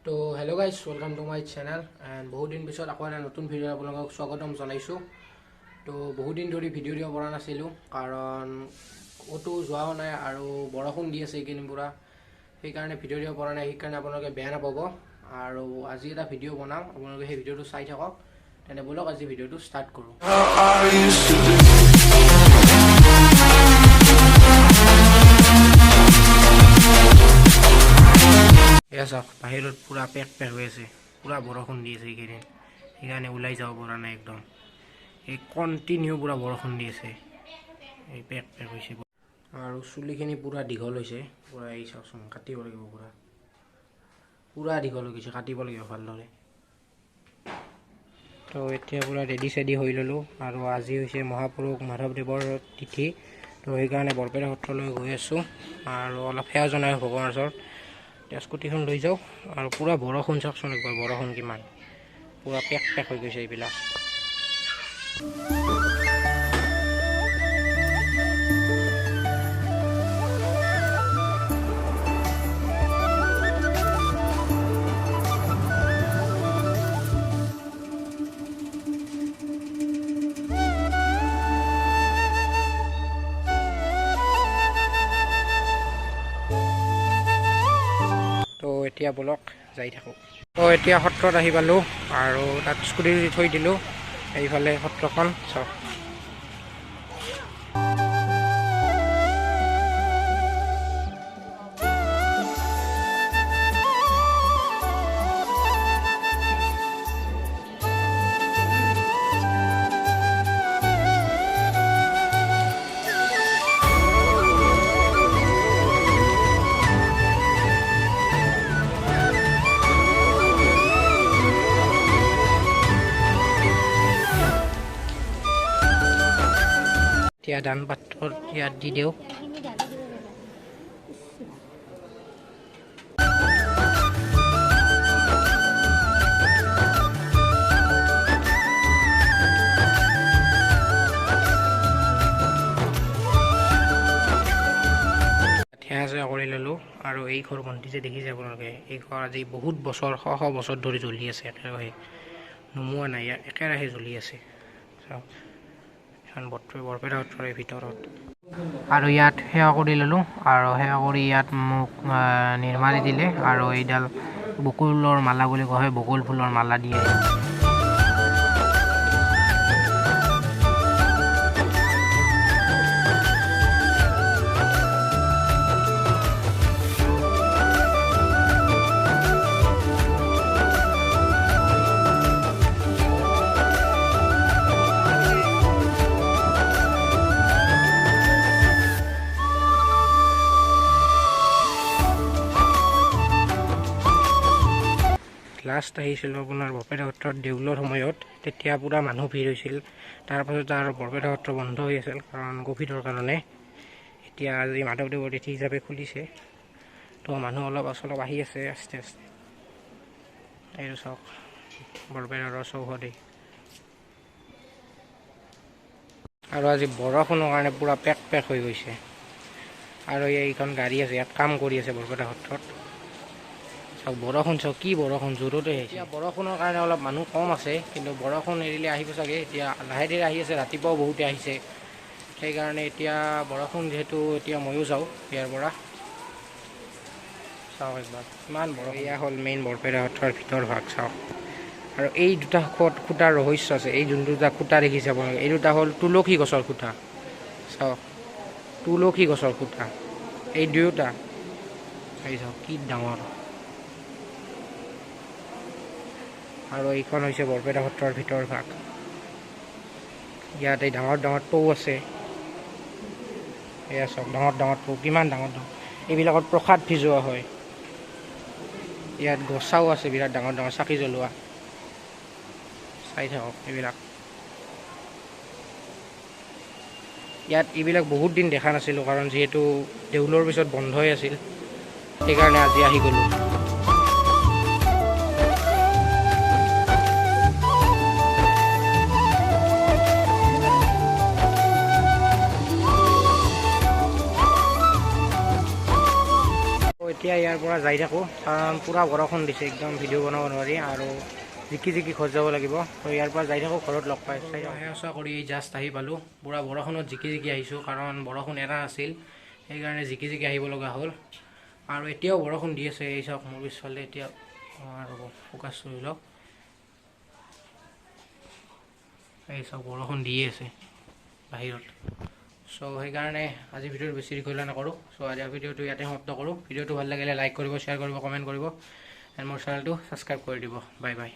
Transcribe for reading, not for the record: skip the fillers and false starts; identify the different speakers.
Speaker 1: তো hello' guys, welcome to my channel and বহুত দিন পিছত আকৌ এটা নতুন ভিডিঅ' আপোনালোকক স্বাগতম জনাইছোঁ। তো বহুত দিন ধৰি ভিডিঅ' দিব পৰা নাছিলোঁ কাৰণ ক'তো যোৱাও নাই আৰু বৰষুণ দি আছে এইকেইদিন পূৰা, সেইকাৰণে ভিডিঅ' দিব পৰা নাই। সেইকাৰণে আপোনালোকে বেয়া নাপাব আৰু আজি এটা ভিডিঅ' বনাম, আপোনালোকে সেই ভিডিঅ'টো চাই থাকক। তেনে ব'লক আজি ভিডিঅ'টো ষ্টাৰ্ট কৰোঁ। এয়া চাওক, বাহিৰত পূৰা পেক হৈ আছে, পূৰা বৰষুণ দি আছে এইকেইদিন, সেইকাৰণে ওলাই যাব পৰা নাই একদম। এই কণ্টিনিউ পূৰা বৰষুণ দি আছে, এই পেক হৈছে আৰু চুলিখিনি পূৰা দীঘল হৈছে। পূৰা এই চাওকচোন, কাটিব লাগিব, পূৰা দীঘল হৈ গৈছে, কাটিব লাগিব ভালদৰে। তো এতিয়া পূৰা ৰেডি হৈ ল'লোঁ আৰু আজি হৈছে মহাপুৰুষ মাধৱদেৱৰ তিথি। তো সেইকাৰণে বৰপেটা সত্ৰলৈ গৈ আছোঁ আৰু অলপ সেৱা জনাই ভগৱানৰ ওচৰত। এতিয়া স্কুটিখন লৈ যাওঁ আৰু পূৰা বৰষুণ চাওকচোন একবাৰ, বৰষুণ কিমান পূৰা পেক হৈ গৈছে এইবিলাক। তো এতিয়া বলক যাই থাকোঁ। তো এতিয়া সত্ৰত আহি পালোঁ আৰু তাত স্কুটি থৈ দিলোঁ। এইফালে সত্ৰখন চাওক। এতিয়া ধান পাত্ৰ ইয়াত দি দিওঁ। সেৱা কৰি ল'লোঁ আৰু এই ঘৰ বন্তি যে দেখিছে আপোনালোকে, এই ঘৰ আজি বহুত বছৰ, শ বছৰ ধৰি জ্বলি আছে একেৰাহে, নুমুৱা নাই, ইয়াত একেৰাহে জ্বলি আছে। চাওক, এখন বৰপেটা সত্ৰৰ ভিতৰত আৰু ইয়াত সেৱা কৰি ল'লোঁ আৰু সেৱা কৰি ইয়াত মোক নিৰ্মালি দিলে আৰু এইডাল বকুলৰ মালা বুলি কোৱা হয়, বকুল ফুলৰ মালা দিয়ে। লাষ্ট আহিছিলোঁ আপোনাৰ বৰপেটা সত্ৰত দেউলৰ সময়ত, তেতিয়া পূৰা মানুহ ভিৰ হৈছিল। তাৰপাছত আৰু বৰপেটা সত্ৰ বন্ধ হৈ আছিল কাৰণ ক'ভিডৰ কাৰণে। এতিয়া আজি মাধৱদেৱৰ তিথি হিচাপে খুলিছে, তো মানুহ অলপ আহি আছে আস্তে আস্তে। এইটো চাওক, বৰপেটাৰ চৌহদে। আৰু আজি বৰষুণৰ কাৰণে পূৰা পেক হৈ গৈছে আৰু এইখন গাড়ী আছে, ইয়াত কাম কৰি আছে বৰপেটা সত্ৰত। বৰষুণ চাওক, কি বৰষুণ জোৰতে আহিছে। এতিয়া বৰষুণৰ কাৰণে অলপ মানুহ কম আছে, কিন্তু বৰষুণ এৰিলে আহিব চাগে। এতিয়া লাহে ধীৰে আহি আছে, ৰাতিপুৱাও বহুতে আহিছে, সেইকাৰণে এতিয়া বৰষুণ যিহেতু, এতিয়া ময়ো যাওঁ ইয়াৰ পৰা। চাওক একবাৰ কিমান বৰষুণ। এয়া হ'ল মেইন বৰপেটা সত্ৰৰ ভিতৰ ভাগ, চাওক। আৰু এই দুটা খুঁটাৰ ৰহস্য আছে। এই যোনটো দুটা খুঁটা দেখিছে আপোনালোকে, এই দুটা হ'ল তুলসী গছৰ খুঁটা। চাওক, তুলসী গছৰ খুঁটা এই দুয়োটা। এই চাওক কি ডাঙৰ। আৰু এইখন হৈছে বৰপেটা সত্ৰৰ ভিতৰ ভাগ। ইয়াত এই ডাঙৰ টৌ আছে, এয়া চাওক, ডাঙৰ টৌ, কিমান ডাঙৰ। এইবিলাকত প্ৰসাদ ভিজোৱা হয়। ইয়াত গছাও আছে, বিৰাট ডাঙৰ চাকি জ্বলোৱা। চাই থাকক এইবিলাক। ইয়াত এইবিলাক বহুত দিন দেখা নাছিলোঁ কাৰণ যিহেতু দেউলৰ পিছত বন্ধই আছিল, সেইকাৰণে আজি আহি গ'লোঁ। এতিয়া ইয়াৰ পৰা যাই থাকোঁ, কাৰণ পূৰা বৰষুণ দিছে, একদম ভিডিঅ' বনাব নোৱাৰি আৰু জিকি ঘৰ যাব লাগিব। তো ইয়াৰ পৰা যাই থাকোঁ, ঘৰত লগ পাই সেৱা কৰি জাষ্ট আহি পালোঁ। পূৰা বৰষুণত জিকি আহিছোঁ, কাৰণ বৰষুণ এৰা আছিল, সেইকাৰণে জিকি আহিব লগা হ'ল। আৰু এতিয়াও বৰষুণ দি আছে, এই চাওক মোৰ পিছফালে এতিয়া ৰ'ব ফ'কাছ কৰি লওক, এই চাওক বৰষুণ দিয়ে আছে বাহিৰত। চ' সেইকাৰণে আজি ভিডিঅ'টো বেছি দীঘলীয়া নকৰোঁ। চ' আজি ভিডিঅ'টো ইয়াতে সমাপ্ত কৰোঁ। ভিডিঅ'টো ভাল লাগিলে লাইক কৰিব, শ্বেয়াৰ কৰিব, কমেণ্ট কৰিব, এণ্ড মোৰ চেনেলটো ছাবস্ক্ৰাইব কৰি দিব। Bye bye.